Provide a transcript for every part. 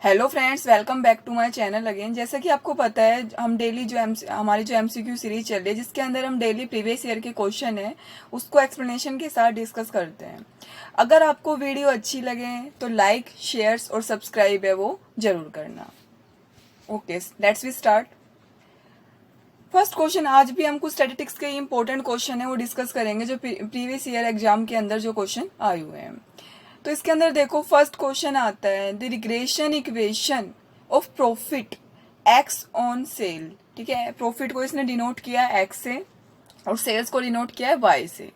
Hello friends, welcome back to my channel again. जैसा कि आपको पता है, हम डेली हमारी जो एमसीक्यू सीरीज चल रही है, जिसके अंदर हम डेली प्रीवियस ईयर के क्वेश्चन है उसको एक्सप्लेनेशन के साथ डिस्कस करते हैं। अगर आपको वीडियो अच्छी लगे तो लाइक, शेयर्स और सब्सक्राइब है वो जरूर करना। Okay, let's we start. First question, आज भी हम कुछ स्टैटिस्टिक्स के इंपॉर्टेंट क्वेश्चन है वो डिस्कस करेंगे जो प्रीवियस ईयर एग्जाम के अंदर जो क्वेश्चन आए हुए हैं। तो इसके अंदर देखो, फर्स्ट क्वेश्चन आता है the regression equation of profit x on sale. ठीक है, प्रॉफिट को इसने डिनोट किया एक्स से और सेल्स को डिनोट किया है वाई से।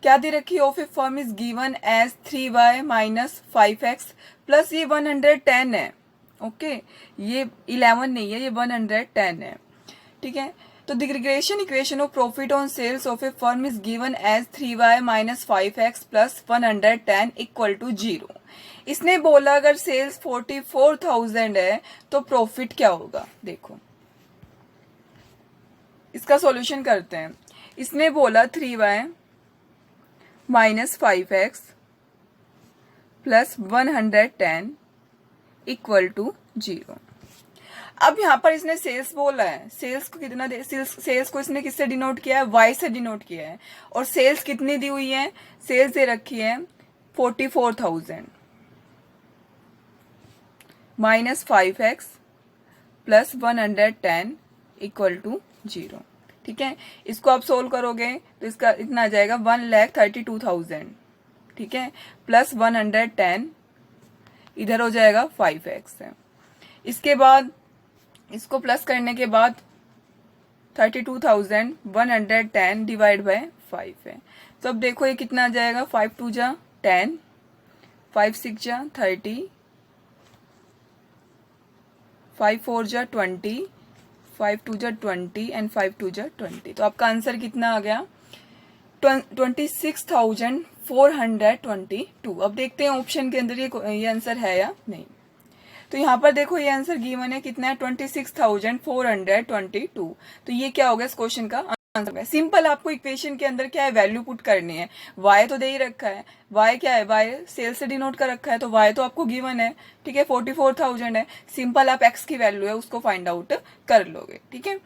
क्या दे रखी है? Of a firm is given as 3y minus 5x plus ये 110 है। ओके, ये 11 नहीं है, ये 110 है। ठीक है, तो the regression equation of profit on sales of a firm is given as 3y minus 5x plus 110 equal to 0। इसने बोला अगर सेल्स 44,000 है तो प्रॉफिट क्या होगा। देखो, इसका सॉल्यूशन करते हैं। इसने बोला 3y minus 5x plus 110 equal to 0। अब यहाँ पर इसने सेल्स बोला है, सेल्स को कितना दे, सेल्स को इसने किससे डिनोट किया है? वाई से डिनोट किया है। और सेल्स कितनी दी हुई है? सेल्स दे रखी है 44,000 minus 5x plus 110 equal to 0। ठीक है, इसको आप सोल्व करोगे तो इसका इतना आ जाएगा 1,32,000। ठीक है, प्लस 110 इधर हो जाएगा 5x है। इसके बाद इसको प्लस करने के बाद 32,110 डिवाइड बाय 5 है। तो अब देखो ये कितना आ जाएगा? 5 2 जा 10, 5 6 जा 30, 5 4 जा 20, 5 2 जा 20 एंड 5 2 जा 20। तो आपका आंसर कितना आ गया? 26,422। अब देखते हैं ऑप्शन के अंदर ये आंसर है या नहीं। तो यहाँ पर देखो, ये आंसर गिवन है कितना है? 26,422। तो ये क्या होगा? इस क्वेश्चन का आंसर है। सिंपल, आपको इक्वेशन के अंदर क्या है? वैल्यू पुट करनी है। y तो दे ही रखा है, y क्या है? y सेल से डिनोट कर रखा है, तो y तो आपको गिवन है। ठीक है, 44,000 है। सिंपल, आप x की वैल्यू है उसको फाइंड आउट कर लोगे। ठीक है,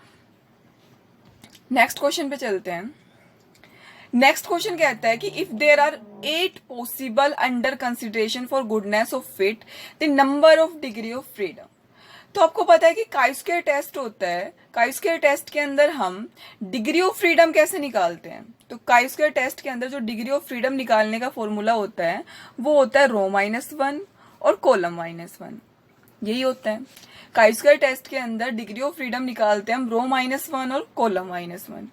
नेक्स्ट क्वेश्चन पे चलते हैं। नेक्स्ट क्वेश्चन कहता है कि if there are 8 possible under consideration for goodness of fit, the number of degree of freedom. तो आपको पता है कि काई-स्क्वायर टेस्ट होता है। काई-स्क्वायर टेस्ट के अंदर हम डिग्री ऑफ फ्रीडम कैसे निकालते हैं? तो काई-स्क्वायर टेस्ट के अंदर जो डिग्री ऑफ फ्रीडम निकालने का फॉर्मूला होता है वो होता है रो -1 और कॉलम -1। यही होता है काई-स्क्वायर टेस्ट के अंदर डिग्री ऑफ फ्रीडम निकालते हैं हम रो -1 और कॉलम -1।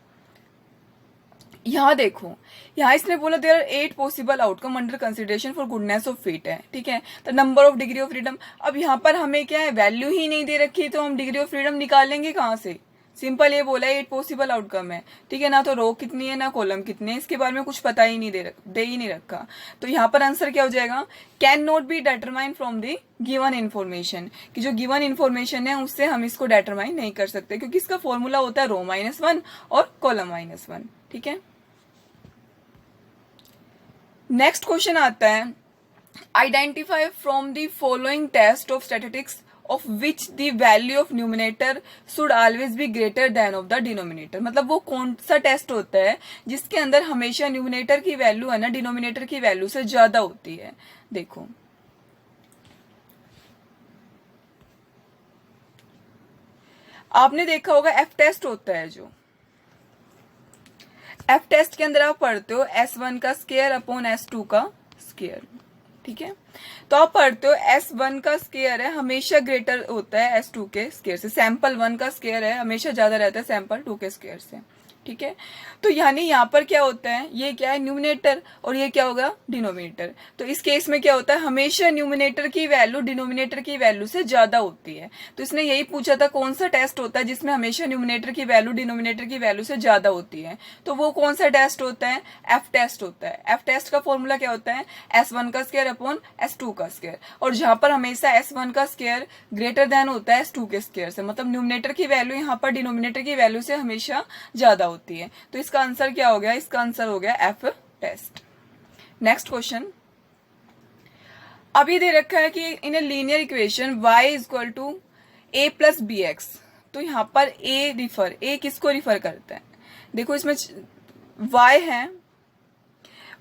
यहाँ देखो, यहाँ इसने बोला there are 8 possible outcome under consideration for goodness of fit है। ठीक है, तो number of degree of freedom. अब यहाँ पर हमें क्या है? वैल्यू ही नहीं दे रखी, तो हम डिग्री ऑफ फ्रीडम निकालेंगे कहाँ से? सिंपल, ये बोला है 8 पॉसिबल आउटकम है। ठीक है ना, तो रो कितनी है ना कॉलम कितने है, इसके बारे में कुछ पता ही नहीं दे ही नहीं रखा। तो यहाँ पर आंसर क्या हो जाएगा? Can not be determine from the given information, कि जो गिवन इन्फॉर्मेशन है उससे हम इसको डिटरमाइन नहीं कर सकते, क्योंकि इसका फॉर्मूला होता है रो -1 और कॉलम -1। ठीक है, नेक्स्ट क्वेश्चन आता है identify from the following test of statistics of which the value of numerator should always be greater than of the denominator. मतलब वो कौन सा टेस्ट होता है जिसके अंदर हमेशा न्यूमिनेटर की वैल्यू है ना डिनोमिनेटर की वैल्यू से ज्यादा होती है। देखो, आपने देखा होगा एफ टेस्ट होता है। जो एफ टेस्ट के अंदर आप पढ़ते हो S1 का स्केयर अपॉन S2 का स्केयर। ठीक है, तो आप पढ़ते हो S1 का स्केयर है हमेशा ग्रेटर होता है S2 के स्केयर से। सैंपल 1 का स्केयर है हमेशा ज्यादा रहता है सैंपल 2 के स्केयर से। ठीक है, तो यानी यहाँ पर क्या होता है? ये क्या है? न्यूमिनेटर, और ये क्या होगा? डिनोमिनेटर। तो इस केस में क्या होता है? हमेशा न्यूमिनेटर की वैल्यू डिनोमिनेटर की वैल्यू से ज्यादा होती है। तो इसने यही पूछा था कौन सा टेस्ट होता है जिसमें हमेशा न्यूमिनेटर की वैल्यू डिनोमिनेटर की वैल्यू से ज्यादा होती है। तो वो कौन सा टेस्ट होता है? एफ टेस्ट होता है। एफ टेस्ट का फॉर्मूला क्या होता है? S1 का स्केयर अपॉन S2 का स्केयर। और जहां पर हमेशा S1 का स्केयर ग्रेटर देन होता है S2 के स्केयर से, मतलब न्यूमिनेटर की वैल्यू यहाँ पर डिनोमिनेटर की वैल्यू से हमेशा ज्यादा होती है। तो इसका आंसर क्या हो गया? इसका आंसर हो गया एफ टेस्ट। नेक्स्ट क्वेश्चन, अब ये दे रखा है कि in a linear equation y is equal to a plus b x, तो यहाँ पर a किसको रिफर करता है? देखो इसमें y है,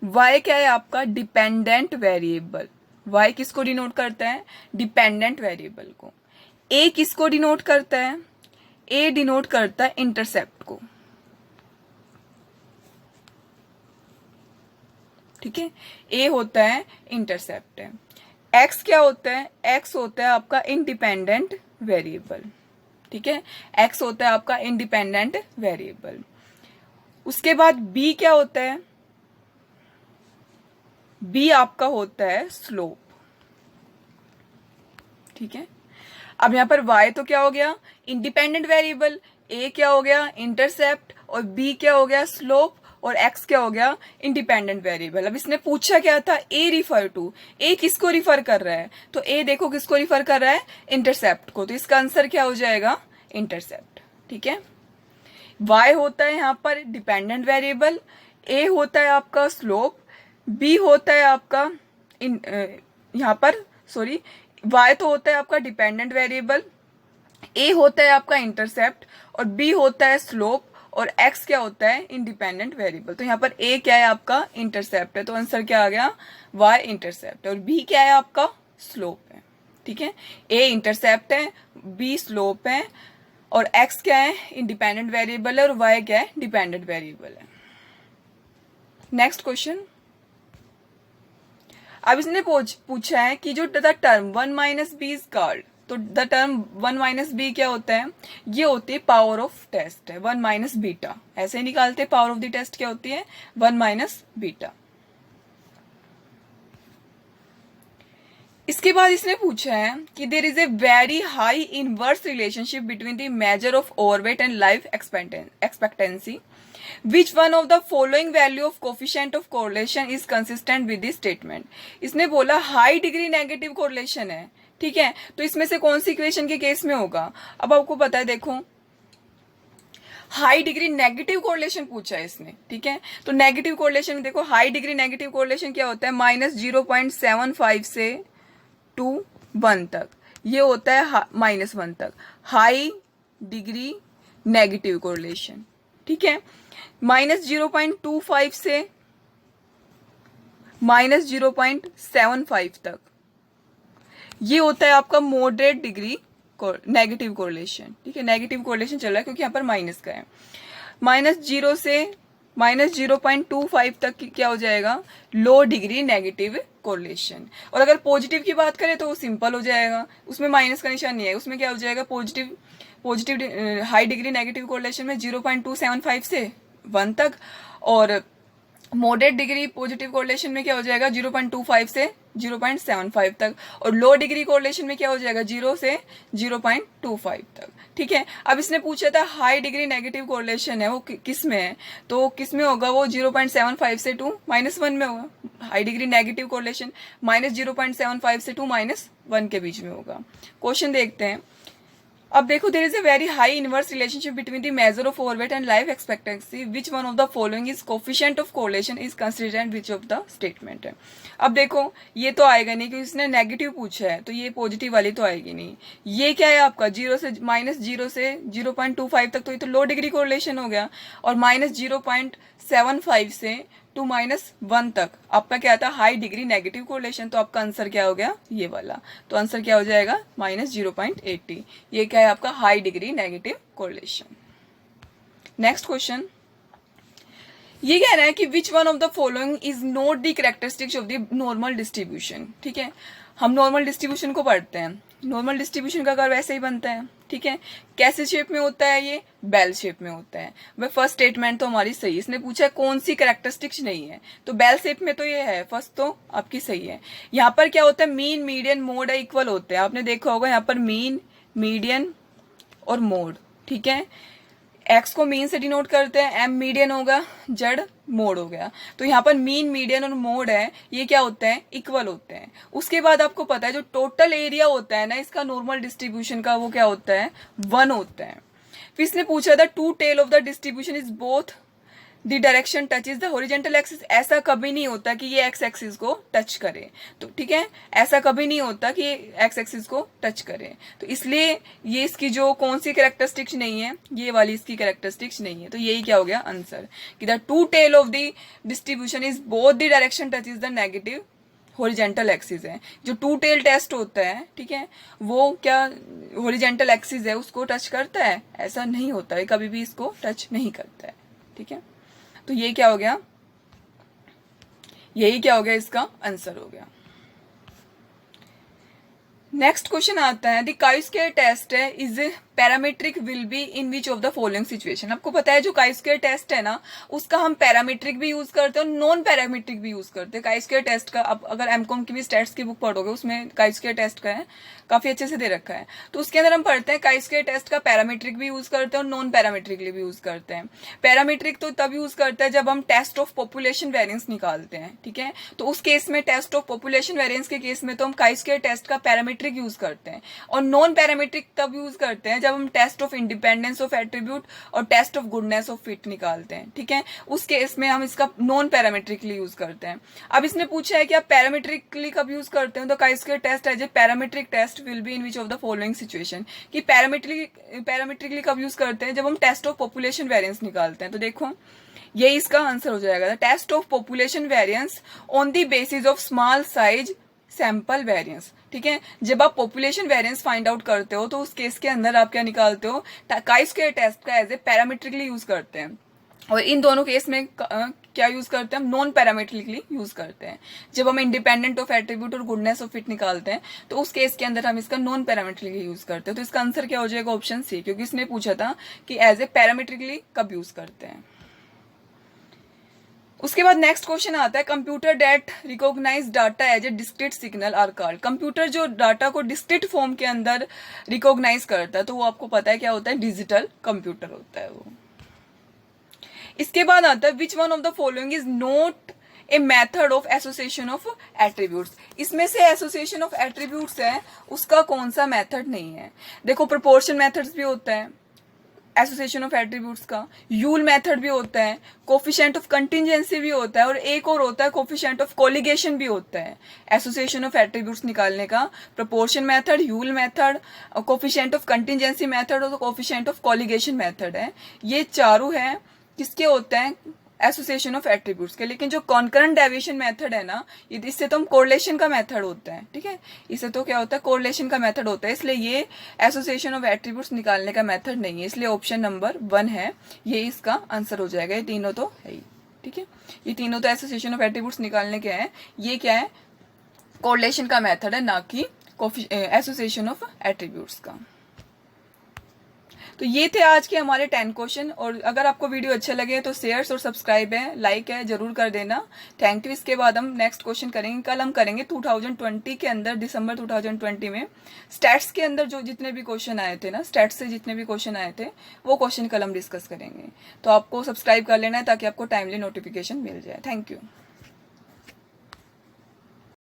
y क्या है आपका? Dependent variable. y किसको डिनोट करता है? डिपेंडेंट वेरिएबल को। a किसको डिनोट करता है? a डिनोट करता है इंटरसेप्ट को। ठीक है, a होता है इंटरसेप्ट है। x क्या होता है? x होता है आपका इंडिपेंडेंट वेरिएबल। ठीक है, x होता है आपका इंडिपेंडेंट वेरिएबल। उसके बाद b क्या होता है? b आपका होता है स्लोप। ठीक है, अब यहां पर y तो क्या हो गया? इंडिपेंडेंट वेरिएबल, a क्या हो गया? इंटरसेप्ट, और b क्या हो गया? स्लोप, और x क्या हो गया? Independent variable. अब इसने पूछा क्या था? a रिफर टू, a किसको रिफर कर रहा है? तो a देखो किसको रिफर कर रहा है? इंटरसेप्ट को, तो इसका आंसर क्या हो जाएगा? इंटरसेप्ट। ठीक है, y होता है यहाँ पर डिपेंडेंट वेरिएबल, a होता है आपका स्लोप, b होता है आपका यहाँ पर सॉरी y तो होता है आपका डिपेंडेंट वेरिएबल, a होता है आपका इंटरसेप्ट, और b होता है स्लोप, और x क्या होता है? Independent variable. तो यहाँ पर a क्या है आपका? इंटरसेप्ट है, तो आंसर क्या आ गया? y इंटरसेप्ट, और b क्या है आपका? स्लोप है। ठीक है, a इंटरसेप्ट है, b स्लोप है, और x क्या है? इंडिपेंडेंट वेरिएबल है, और y क्या है? डिपेंडेंट वेरिएबल है। Next question. अब इसने पूछा है कि जो the term 1 minus B is called, तो द टर्म 1 माइनस बी क्या होता है? ये होती है पावर ऑफ टेस्ट है, 1 माइनस बीटा। ऐसे ही निकालते हैं, पावर ऑफ द टेस्ट क्या होती है? 1 माइनस बीटा। इसके बाद इसने पूछा है कि there is a very high inverse relationship between the measure of overweight and life expectancy, which one of the following value of coefficient of correlation is consistent with this statement. इसने बोला high degree negative correlation है। ठीक है, तो इसमें से कौन सी equation के केस में होगा? अब आपको पता है, देखो हाई डिग्री नेगेटिव कोरिलेशन पूछा है इसने। ठीक है, तो नेगेटिव कोरिलेशन देखो, हाई डिग्री नेगेटिव कोरिलेशन क्या होता है? -0.75 से 1 तक, ये होता है -1 तक हाई डिग्री नेगेटिव कोरिलेशन। ठीक है, -0.25 से -0.75 तक, ये होता है आपका मॉडरेट डिग्री नेगेटिव कोरिलेशन। ठीक है, नेगेटिव कोरिलेशन चल रहा है क्योंकि यहाँ पर माइनस का है। -0 से -0.25 तक क्या हो जाएगा? लो डिग्री नेगेटिव कोरिलेशन। और अगर पॉजिटिव की बात करें तो वो सिंपल हो जाएगा, उसमें माइनस का निशान नहीं है, उसमें क्या हो जाएगा? Positive high degree negative correlation में 0.275 से 1 तक, और मॉडरेट डिग्री पॉजिटिव कोरिलेशन में क्या हो जाएगा? 0.25 से 0.75 तक, और लो डिग्री कोरिलेशन में क्या हो जाएगा? 0 से 0.25 तक। ठीक है, अब इसने पूछा था हाई डिग्री नेगेटिव कोरिलेशन है वो किस में है, तो किस में होगा वो? 0.75 से 2 -1 में होगा। हाई डिग्री नेगेटिव कोरिलेशन -0.75 से 2 -1 के बीच में होगा। क्वेश्चन देखते हैं। अब देखो, there is a very high inverse relationship between the measure of overweight and life expectancy, which one of the following is coefficient of correlation is considered which of the statement है। अब देखो, ये तो आएगा नहीं क्योंकि इसने नेगेटिव पूछा है, तो ये पॉजिटिव वाली तो आएगी नहीं। ये क्या है आपका? -0 से 0.25 तक, तो ये तो लो डिग्री कोरिलेशन हो गया, और -0.75 से 2 -1 तक आपका क्या था? High degree negative correlation. तो आपका आंसर क्या हो गया? ये वाला। तो आंसर क्या हो जाएगा? -0.80। ये क्या है आपका? High degree negative correlation. Next question, ये कह रहा है कि विच one of the following is not the characteristics of the normal distribution. ठीक है, हम नॉर्मल डिस्ट्रीब्यूशन को पढ़ते हैं, नॉर्मल डिस्ट्रीब्यूशन का कर्व ऐसे ही बनता है। ठीक है, कैसे शेप में होता है? ये बेल शेप में होता है। वह फर्स्ट स्टेटमेंट तो हमारी सही है। इसने पूछा है कौन सी कैरेक्टरिस्टिक्स नहीं है, तो बेल शेप में तो ये है, फर्स्ट तो आपकी सही है। यहाँ पर क्या होता है? मीन, मीडियन, मोड इक्वल होते हैं। आपने देखा होगा यहाँ पर मीन, मीडियन और मोड। ठीक है, एक्स को मीन से डिनोट करते हैं, एम मीडियन होगा, जेड मोड हो गया। तो यहाँ पर मीन, मीडियन और मोड है, ये क्या होते हैं? इक्वल होते हैं। उसके बाद आपको पता है जो टोटल एरिया होता है ना इसका नॉर्मल डिस्ट्रीब्यूशन का, वो क्या होता है? 1 होता है। फिर इसने पूछा था two tail of the distribution is both the direction touch is the horizontal axis, ऐसा कभी नहीं होता कि ये एक्स एक्सिस को टच करे। तो ठीक है, ऐसा कभी नहीं होता कि ये एक्स एक्सिस को टच करे। तो इसलिए ये इसकी जो कौन सी कैरेक्टरिस्टिक्स नहीं है, ये वाली इसकी कैरेक्टरिस्टिक्स नहीं है। तो यही क्या हो गया आंसर, कि the two tail of the distribution is both the direction touch is the negative horizontal axis है। जो टू टेल टेस्ट होता है, ठीक है, वो क्या हॉरिजेंटल एक्सिस है उसको टच करता है? ऐसा नहीं होता है, कभी भी इसको टच नहीं करता है। ठीक है, तो ये क्या हो गया, यही क्या हो गया, इसका आंसर हो गया। नेक्स्ट क्वेश्चन आता है, द काई स्क्वायर टेस्ट है is parametric will be in which of the following situation. आपको पता है जो काई स्क्वायर टेस्ट है ना, उसका हम पैरामीट्रिक भी यूज करते हैं और नॉन पैरामीट्रिक भी यूज करते हैं। काई स्क्वायर टेस्ट का अब अगर एमकॉम की भी स्टैट्स की बुक पढ़ोगे, उसमें काई स्क्वायर टेस्ट का है, काफी अच्छे से दे रखा है। तो उसके अंदर हम पढ़ते हैं काई स्क्वायर टेस्ट का पैरामीट्रिक भी यूज करते हैं और नॉन पैरामीट्रिकली भी यूज करते हैं। पैरामीट्रिक तो तब यूज करते हैं जब हम टेस्ट ऑफ पॉपुलेशन वेरिएंस निकालते हैं। ठीक है, तो उस केस में टेस्ट ऑफ पॉपुलेशन वेरिएंस के केस में तो हम काई स्क्वायर टेस्ट का पैरामीट्रिक यूज करते हैं, और नॉन पैरामीट्रिक तब यूज करते हैं जब हम test of independence of attribute और test of goodness of fit निकालते हैं। ठीक है, उस केस में हम इसका नॉन पैरामीट्रिकली यूज करते हैं। अब इसने पूछा है कि आप पैरामीट्रिकली कब यूज करते हैं, तो chi square test as a parametric test will be in which of the following situation, कि पैरामीट्रिकली कब यूज करते हैं, जब हम टेस्ट ऑफ पॉपुलेशन वेरिएंस निकालते हैं। तो देखो ये इसका आंसर हो जाएगा, test of population variance on the basis of small size sample variance. ठीक है, जब आप पॉपुलेशन वेरिएंस फाइंड आउट करते हो तो उस केस के अंदर आप क्या निकालते हो, काई स्क्वायर टेस्ट का एज ए पैरामीट्रिकली यूज करते हैं, और इन दोनों केस में क्या यूज करते हैं, हम नॉन पैरामीट्रिकली यूज करते हैं। जब हम इंडिपेंडेंट ऑफ एट्रीब्यूट और गुडनेस ऑफ फिट निकालते हैं तो उस केस के अंदर हम इसका नॉन पैरामीट्रिकली यूज करते हैं। तो इसका आंसर क्या हो जाएगा, ऑप्शन सी, क्योंकि इसने पूछा था कि एज ए पैरामीट्रिकली कब यूज करते हैं। उसके बाद नेक्स्ट क्वेश्चन आता है, computer that recognise data as a discrete signal are called. Computer जो डाटा को डिस्क्रीट फॉर्म के अंदर रिकॉग्नाइज करता है तो वो आपको पता है क्या होता है, डिजिटल कंप्यूटर होता है वो। इसके बाद आता है, विच one of the following is not a method of association of attributes. इसमें से एसोसिएशन ऑफ एट्रीब्यूट्स है उसका कौन सा मेथड नहीं है। देखो प्रोपोर्शन मेथड्स भी होता है एसोसिएशन ऑफ एट्रीब्यूट्स का, यूल मेथड भी होता है, कोफिशिएंट ऑफ कंटिंजेंसी भी होता है, और एक और होता है कोफिशिएंट ऑफ कोलिगेशन भी होता है एसोसिएशन ऑफ एट्रीब्यूट्स निकालने का। Proportion method, you'll method, coefficient of contingency method और कोफिशिएंट ऑफ कोलिगेशन मेथड है। ये चारों है किसके होते हैं, एसोसिएशन ऑफ एट्रीब्यूट्स के। लेकिन जो कॉन्करेंट डेविएशन मेथड है ना, इससे तो हम कोरिलेशन का मेथड होता है। ठीक है, इससे तो क्या होता है, कोरिलेशन का मेथड होता है, इसलिए ये एसोसिएशन ऑफ एट्रीब्यूट्स निकालने का मेथड नहीं है। इसलिए ऑप्शन नंबर 1 है, ये इसका आंसर हो जाएगा। ये तीनों तो है ही। ठीक है, ये तीनों तो एसोसिएशन ऑफ एट्रीब्यूट्स निकालने के हैं। ये क्या है, कोरिलेशन का मेथड है, ना कि एसोसिएशन ऑफ एट्रीब्यूट्स का। तो ये थे आज के हमारे 10 क्वेश्चन, और अगर आपको वीडियो अच्छे लगे तो शेयर्स और सब्सक्राइब है, लाइक है, जरूर कर देना। Thank you. इसके बाद हम नेक्स्ट क्वेश्चन करेंगे, कल हम करेंगे 2020 के अंदर, दिसंबर 2020 में स्टैट्स के अंदर जो जितने भी क्वेश्चन आए थे ना, स्टैट्स से जितने भी क्वेश्चन आए थे वो क्वेश्चन कल हम डिस्कस करेंगे। तो आपको सब्सक्राइब कर लेना है ताकि आपको टाइमली नोटिफिकेशन मिल जाए। Thank you.